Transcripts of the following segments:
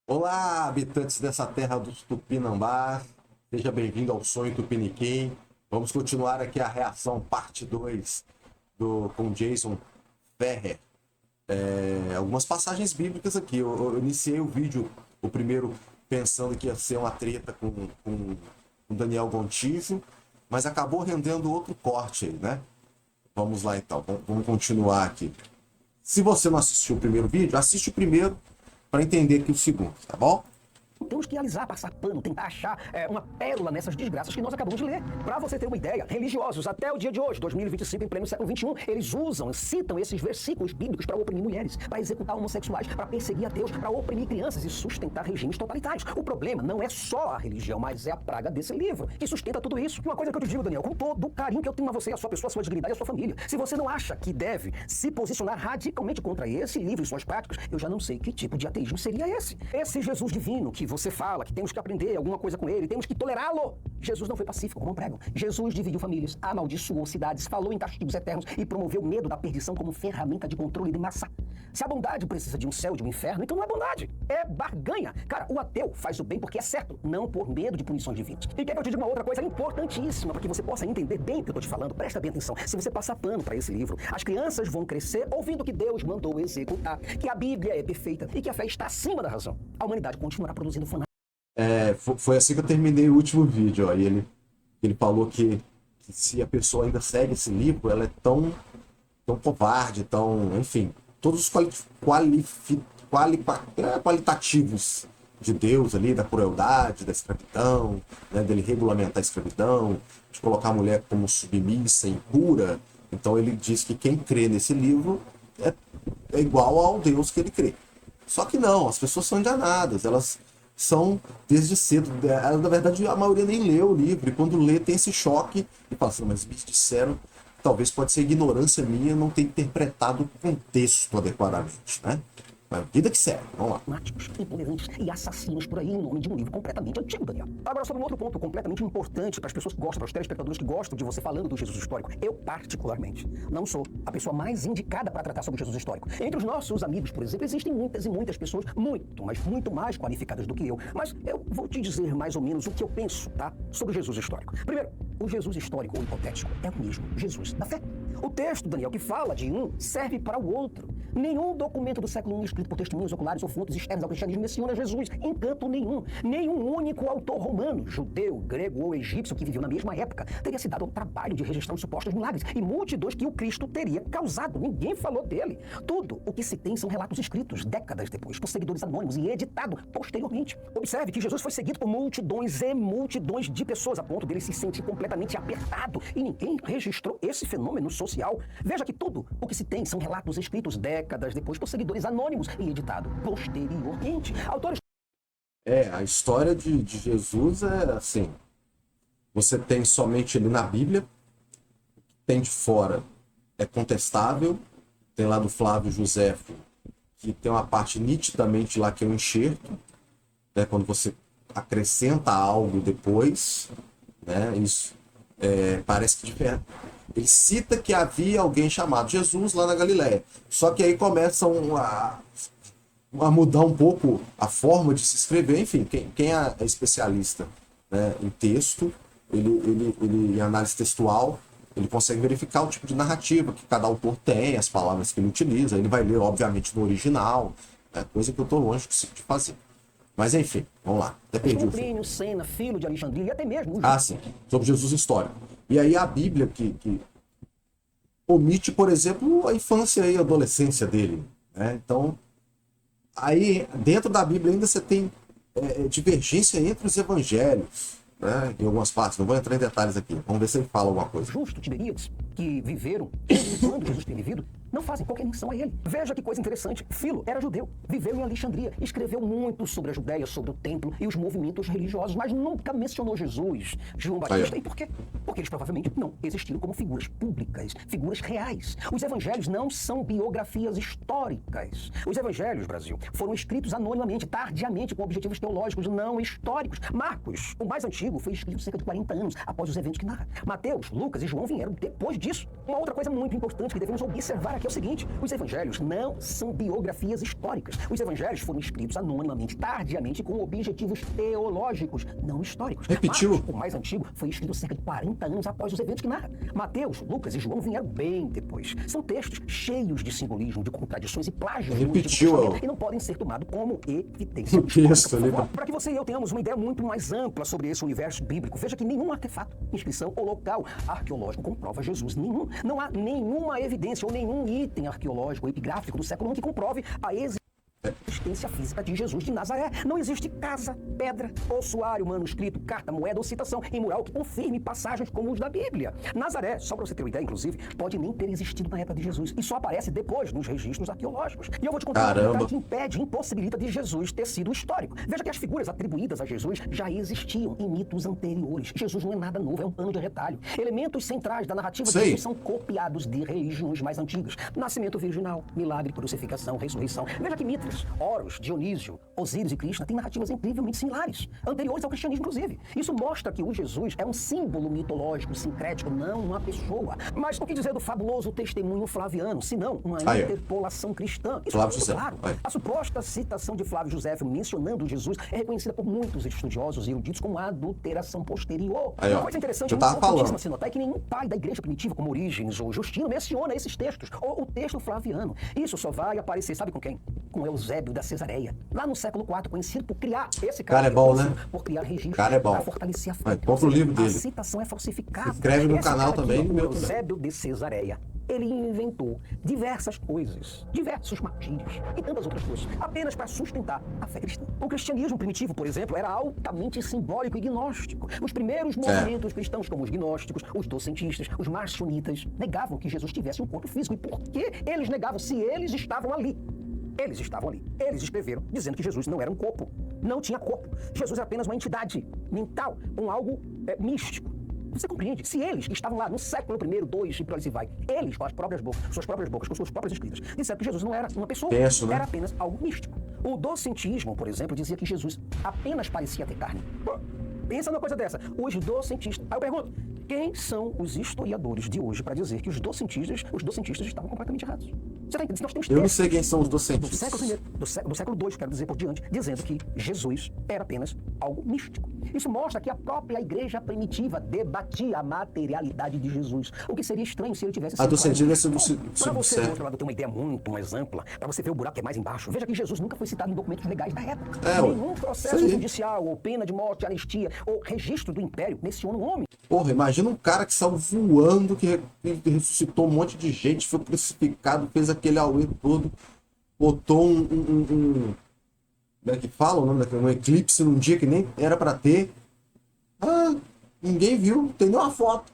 Olá, habitantes dessa terra dos Tupinambás, seja bem-vindo ao Sonho Tupiniquim. Vamos continuar aqui a reação parte 2 com Jason Ferrer. Algumas passagens bíblicas aqui. Eu iniciei o vídeo, o primeiro, pensando que ia ser uma treta com Daniel Gontijo, mas acabou rendendo outro corte aí, né? Vamos lá então, vamos continuar aqui. Se você não assistiu o primeiro vídeo, assiste o primeiro para entender aqui o segundo, tá bom? Temos que analisar, passar pano, tentar achar uma pérola nessas desgraças que nós acabamos de ler. Para você ter uma ideia, religiosos até o dia de hoje, 2025, em pleno século XXI, eles citam esses versículos bíblicos para oprimir mulheres, para executar homossexuais, para perseguir ateus, para oprimir crianças e sustentar regimes totalitários. O problema não é só a religião, mas é a praga desse livro que sustenta tudo isso. E uma coisa que eu te digo, Daniel, com todo o carinho que eu tenho a você, a sua pessoa, a sua dignidade e a sua família, se você não acha que deve se posicionar radicalmente contra esse livro e suas práticas, eu já não sei que tipo de ateísmo seria esse. Esse Jesus divino que você fala que temos que aprender alguma coisa com ele, temos que tolerá-lo. Jesus não foi pacífico, como pregam. Jesus dividiu famílias, amaldiçoou cidades, falou em castigos eternos e promoveu o medo da perdição como ferramenta de controle de massa. Se a bondade precisa de um céu e de um inferno, então não é bondade, é barganha. Cara, o ateu faz o bem porque é certo, não por medo de punições divinas. E quer que eu te diga uma outra coisa importantíssima, para que você possa entender bem o que eu estou te falando, presta bem atenção. Se você passar pano para esse livro, as crianças vão crescer ouvindo que Deus mandou executar, que a Bíblia é perfeita e que a fé está acima da razão. A humanidade continuará produzindo fanáticos. Foi assim que eu terminei o último vídeo, ó, e ele falou que se a pessoa ainda segue esse livro, ela é tão covarde, enfim, todos os qualitativos de Deus ali, da crueldade, da escravidão, né, dele regulamentar a escravidão, de colocar a mulher como submissa, impura. Então ele diz que quem crê nesse livro é igual ao Deus que ele crê. Só que não, as pessoas são enganadas, elas são desde cedo. Na verdade, a maioria nem lê o livro, e quando lê tem esse choque e fala assim, mas me disseram, talvez pode ser ignorância minha não ter interpretado o contexto adequadamente, né? Mas vida que segue, vamos lá. Fanáticos, intolerantes e assassinos por aí em nome de um livro completamente antigo, Daniel. Agora, sobre um outro ponto completamente importante para as pessoas que gostam, para os telespectadores que gostam de você falando do Jesus histórico. Eu, particularmente, não sou a pessoa mais indicada para tratar sobre o Jesus histórico. Entre os nossos amigos, por exemplo, existem muitas e muitas pessoas muito mais qualificadas do que eu. Mas eu vou te dizer mais ou menos o que eu penso, tá? Sobre o Jesus histórico. Primeiro, o Jesus histórico ou hipotético é o mesmo Jesus da fé. O texto, Daniel, que fala de um, serve para o outro. Nenhum documento do século I escrito por testemunhas oculares ou fontes externas ao cristianismo menciona Jesus em canto nenhum. Nenhum único autor romano, judeu, grego ou egípcio que viveu na mesma época teria se dado ao trabalho de registrar os supostos milagres e multidões que o Cristo teria causado. Ninguém falou dele. Tudo o que se tem são relatos escritos décadas depois por seguidores anônimos e editado posteriormente. Observe que Jesus foi seguido por multidões e multidões de pessoas a ponto dele se sentir completamente apertado e ninguém registrou esse fenômeno social. Veja que tudo o que se tem são relatos escritos décadas depois por seguidores anônimos e editado posteriormente. Autores... A história de Jesus é assim, você tem somente ele na Bíblia, tem de fora é contestável, tem lá do Flávio Joséfo, que tem uma parte nitidamente lá que é um enxerto, né, quando você acrescenta algo depois, né, isso parece que difere. Ele cita que havia alguém chamado Jesus lá na Galileia. Só que aí começam a mudar um pouco a forma de se escrever. Enfim, quem é especialista, né, em texto, ele em análise textual, ele consegue verificar o tipo de narrativa que cada autor tem, as palavras que ele utiliza. Ele vai ler, obviamente, no original, né, coisa que eu estou longe de fazer. Mas enfim, vamos lá. Até perdi o Plínio, Sena, filho de Alexandria e até mesmo... sim, sobre Jesus histórico. E aí a Bíblia que omite, por exemplo, a infância e a adolescência dele, né? Então, aí dentro da Bíblia ainda você tem divergência entre os evangelhos, né? Em algumas partes, não vou entrar em detalhes aqui. Vamos ver se ele fala alguma coisa. Justo, Tiberíades, que viveram quando Jesus tem vivido, não fazem qualquer menção a ele. Veja que coisa interessante. Filo era judeu, viveu em Alexandria, escreveu muito sobre a Judéia, sobre o templo e os movimentos religiosos, mas nunca mencionou Jesus, João Batista. E por quê? Porque eles provavelmente não existiram como figuras públicas, figuras reais. Os evangelhos não são biografias históricas. Os evangelhos, Brasil, foram escritos anonimamente, tardiamente, com objetivos teológicos não históricos. Marcos, o mais antigo, foi escrito cerca de 40 anos após os eventos que narra. Mateus, Lucas e João vieram depois disso. Uma outra coisa muito importante que devemos observar aqui que é o seguinte: os evangelhos não são biografias históricas. Os evangelhos foram escritos anonimamente, tardiamente, com objetivos teológicos, não históricos. Repetiu. Marcos, o mais antigo, foi escrito cerca de 40 anos após os eventos que narra. Mateus, Lucas e João vieram bem depois. São textos cheios de simbolismo, de contradições e plágios. Repetiu. E não podem ser tomados como evidência. Para que você e eu tenhamos uma ideia muito mais ampla sobre esse universo bíblico, veja que nenhum artefato, inscrição ou local arqueológico comprova Jesus. Nenhum. Não há nenhuma evidência ou nenhum item arqueológico ou epigráfico do século I que comprove a existência física de Jesus de Nazaré. Não existe casa, pedra, ossuário, manuscrito, carta, moeda ou citação em mural que confirme passagens como os da Bíblia. Nazaré, só para você ter uma ideia, inclusive, pode nem ter existido na época de Jesus e só aparece depois nos registros arqueológicos. E eu vou te contar um detalhe que impede, impossibilita de Jesus ter sido histórico. Veja que as figuras atribuídas a Jesus já existiam em mitos anteriores. Jesus não é nada novo, é um pano de retalho. Elementos centrais da narrativa de Jesus são copiados de religiões mais antigas. Nascimento virginal, milagre, crucificação, ressurreição. Veja que Mitras, Horus, Dionísio, Osíris e Krishna têm narrativas incrivelmente similares, anteriores ao cristianismo, inclusive. Isso mostra que o Jesus é um símbolo mitológico, sincrético, não uma pessoa. Mas o que dizer do fabuloso testemunho flaviano, se não uma interpolação cristã? Isso é muito claro. A suposta citação de Flávio Josefo mencionando Jesus é reconhecida por muitos estudiosos e eruditos como adulteração posterior. Uma coisa interessante e importantíssima se notar é que nenhum pai da igreja primitiva, como Orígenes ou Justino, menciona esses textos, ou o texto flaviano. Isso só vai aparecer, sabe com quem? Com Eusébio da Cesareia, lá no século IV, conhecido por criar esse cara. É bom, né? Por criar registros cara é bom. para fortalecer a fé. Compra o livro dele. A citação é falsificada. Se inscreve no canal também. Eusébio de Cesareia. Ele inventou diversas coisas, diversos martírios e tantas outras coisas, apenas para sustentar a fé cristã. O cristianismo primitivo, por exemplo, era altamente simbólico e gnóstico. Os primeiros movimentos cristãos, como os gnósticos, os docentistas, os marcionitas, negavam que Jesus tivesse um corpo físico. E por que eles negavam se eles estavam ali? Eles estavam ali. Eles escreveram dizendo que Jesus não era um corpo. Não tinha corpo. Jesus era apenas uma entidade mental, algo místico. Você compreende? Se eles que estavam lá no século I, II e por aí se vai, eles, com as próprias bocas, suas próprias bocas, com suas próprias escritas, disseram que Jesus não era uma pessoa, era apenas algo místico. O docentismo, por exemplo, dizia que Jesus apenas parecia ter carne. Pensa numa coisa dessa. Os docentistas. Aí eu pergunto, quem são os historiadores de hoje para dizer que os docentistas estavam completamente errados? Você tá entendendo? Nós temos eu não sei quem são os docentistas. Do século II, quero dizer por diante, dizendo que Jesus era apenas algo místico. Isso mostra que a própria igreja primitiva debatia a materialidade de Jesus. O que seria estranho se ele tivesse sido... A docentista para você, do outro lado, ter uma ideia muito mais ampla, para você ver o buraco que é mais embaixo, veja que Jesus nunca foi citado em documentos legais da época. Nenhum processo judicial, ou pena de morte, anistia, ou registro do império menciona um homem. Porra, imagina um cara que saiu voando, que ressuscitou um monte de gente, foi crucificado, fez aquele auê todo, botou como é que fala o nome daquele? Um eclipse num dia que nem era pra ter. Ninguém viu, tem nem uma foto.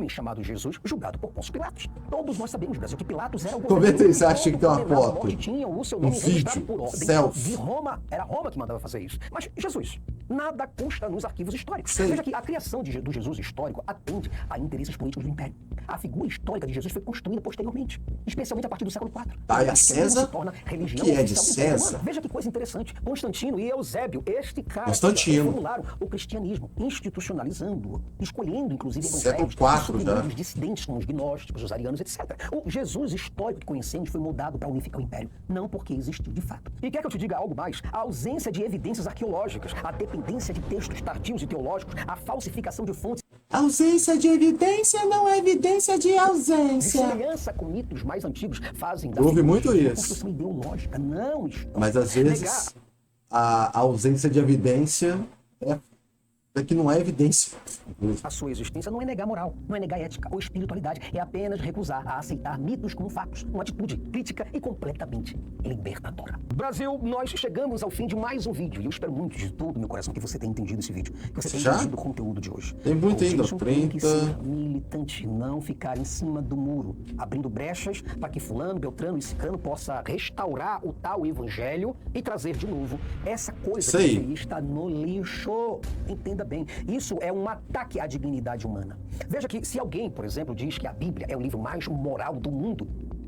Chamado Jesus, julgado por Pôncio Pilatos. Todos nós sabemos, Brasil, que Pilatos era o governo. Como é que você acha que tem uma foto? Tinha o seu nome vídeo, por ordem de Roma. Era Roma que mandava fazer isso. Mas Jesus, nada consta nos arquivos históricos. Veja que a criação do Jesus histórico atende a interesses políticos do Império. A figura histórica de Jesus foi construída posteriormente, especialmente a partir do século IV. E a César? Se torna religião que é de César? Veja que coisa interessante. Constantino e Eusébio, este cara, formularam o cristianismo, institucionalizando-o, escolhendo, inclusive, século IV. Os dissidentes como os gnósticos, os arianos, etc. O Jesus histórico que conhecemos foi moldado para unificar o império, não porque existiu de fato. E quer que eu te diga algo mais? A ausência de evidências arqueológicas, a dependência de textos tardios e teológicos, a falsificação de fontes... Ausência de evidência não é evidência de ausência. De semelhança com mitos mais antigos fazem da muito isso. Construção ideológica, não histórica. Mas às vezes a ausência de evidência é que não é evidência. A sua existência não é negar moral, não é negar ética ou espiritualidade, é apenas recusar a aceitar mitos como fatos, uma atitude crítica e completamente libertadora. Brasil, nós chegamos ao fim de mais um vídeo e eu espero muito de todo o meu coração que você tenha entendido esse vídeo, que você tenha entendido o conteúdo de hoje. Tem muito ainda, 30. Tem que ser militante, não ficar em cima do muro, abrindo brechas para que fulano, beltrano e cicrano possa restaurar o tal evangelho e trazer de novo essa coisa que está no lixo. Entenda bem, isso é um ataque à dignidade humana. Veja que se alguém, por exemplo, diz que a Bíblia é o livro mais moral do mundo,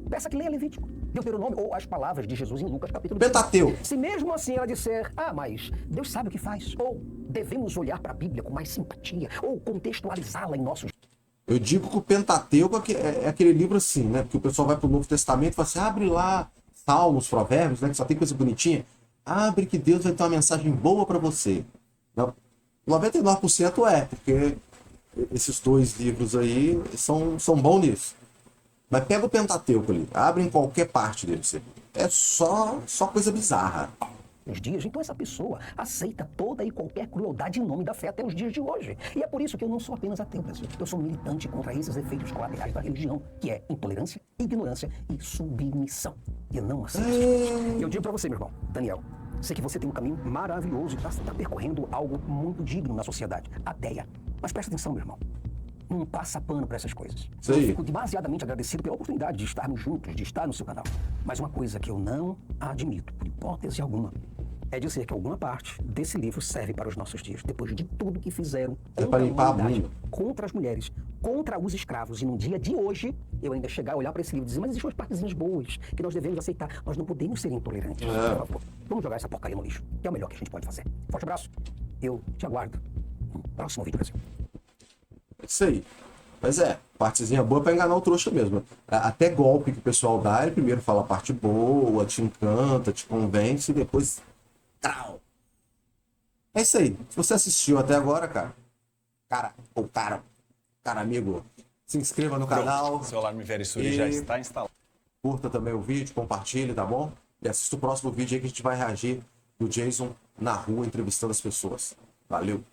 peça que leia Levítico, Deuteronômio ou as palavras de Jesus em Lucas capítulo 10. Pentateuco. Se mesmo assim ela disser, mas Deus sabe o que faz, ou devemos olhar para a Bíblia com mais simpatia, ou contextualizá-la em nossos... Eu digo que o Pentateuco é aquele livro assim, né? Porque o pessoal vai pro Novo Testamento e fala assim, abre lá Salmos, Provérbios, né? Que só tem coisa bonitinha. Abre que Deus vai ter uma mensagem boa para você. Não, 99% porque esses dois livros aí são bons nisso. Mas pega o Pentateuco ali, abre em qualquer parte dele. É só coisa bizarra. Os dias, então essa pessoa aceita toda e qualquer crueldade em nome da fé até os dias de hoje. E é por isso que eu não sou apenas ateu, Brasil. Eu sou militante contra esses efeitos colaterais da religião, que é intolerância, ignorância e submissão. E eu não aceito isso. Eu digo pra você, meu irmão, Daniel, sei que você tem um caminho maravilhoso e está percorrendo algo muito digno na sociedade, a DEA. Mas presta atenção, meu irmão. Não passa pano para essas coisas. Eu fico demasiadamente agradecido pela oportunidade de estarmos juntos, de estar no seu canal. Mas uma coisa que eu não admito, por hipótese alguma, é dizer que alguma parte desse livro serve para os nossos dias, depois de tudo que fizeram contra a humanidade, contra as mulheres, contra os escravos. E no dia de hoje, eu ainda chegar a olhar para esse livro e dizer, mas existem umas partezinhas boas que nós devemos aceitar. Nós não podemos ser intolerantes. Por favor, vamos jogar essa porcaria no lixo, que é o melhor que a gente pode fazer. Forte abraço. Eu te aguardo no próximo vídeo, Brasil. É isso aí. Mas partezinha boa pra enganar o trouxa mesmo. Até golpe que o pessoal dá, ele primeiro fala a parte boa, te encanta, te convence e depois... Trau. É isso aí. Se você assistiu até agora, cara, amigo, se inscreva no canal. O seu alarme Verisuri já está instalado. Curta também o vídeo, compartilhe, tá bom? E assista o próximo vídeo aí que a gente vai reagir do Jason na rua entrevistando as pessoas. Valeu!